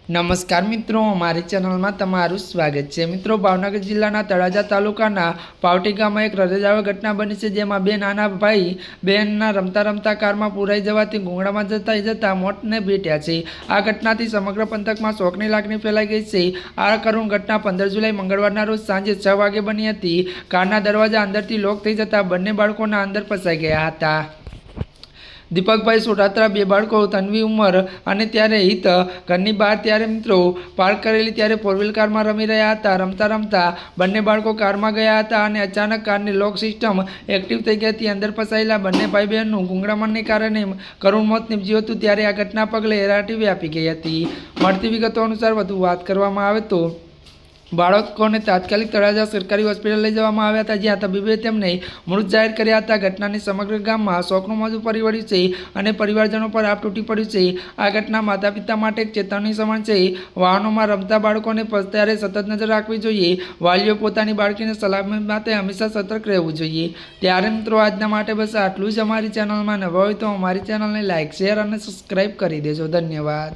नमस्कार मित्रों, अमारी चेनल में तमारुं स्वागत है। मित्रों, भावनगर जिल्लाना तळाजा तालुकाना पावटी गाममां एक हृदयद्रावक घटना बनी है, जेमां बे नाना भाई बहेनना रमता रमता कार में पूराई जवाथी गुंगड़ामां जता मोतने भेट्या छे। आ घटनाथी समग्र पंथकमां शोकनी लागणी फैलाई गई है। आ करुण घटना 15 जुलाई मंगळवारना रोज सांजे 6 वागे बनी हती। कारना दरवाजा अंदरथी लॉक थई जता बंने बाळकोना अंदर फसाई गया हता। दीपकभाई सोडात्रा बे बाळको तन्वी उमर अने त्यारे हित घरनी बहार त्यारे मित्रों पार्क करेली त्यारे फोर व्हील कार में रमी रह्या हता। रमता रमता बंने बाळको कार में गया हता अने अचानक कारनी लॉक सिस्टम एक्टिव थई गई हती। अंदर फसायेला बंने भाई बहननुं गुंगळामणने कारणे करुण मोत निपज्युं हतुं। त्यारे आ घटना पगले हेराटी व्यापी गई हती। मळती विगतो अनुसार वधु वात करवामां आवे तो बाळकोने तात्कालिक तळाजा सरकारी होस्पिटल लई जवामां આવ્યા હતા, જ્યાં તબીબે તેમને મૃત જાહેર કર્યા હતા। ઘટનાની સમગ્ર ગામમાં શોકનું મોજું ફરી વળ્યું છે અને પરિવારજનો પર આપ તૂટી પડ્યું છે। આ ઘટના માતા પિતા માટે એક ચેતવણી સમાન છે। વાહનોમાં રમતા બાળકોને ત્યારે સતત નજર રાખવી જોઈએ। વાલીઓ પોતાની બાળકીને સલામતી માટે હંમેશા સતર્ક રહેવું જોઈએ। ત્યારે મિત્રો આજના માટે બસ આટલું જ। અમારી ચેનલમાં નવા હોય તો અમારી ચેનલને લાઇક, શેર અને સબસ્ક્રાઇબ કરી દેજો। ધન્યવાદ।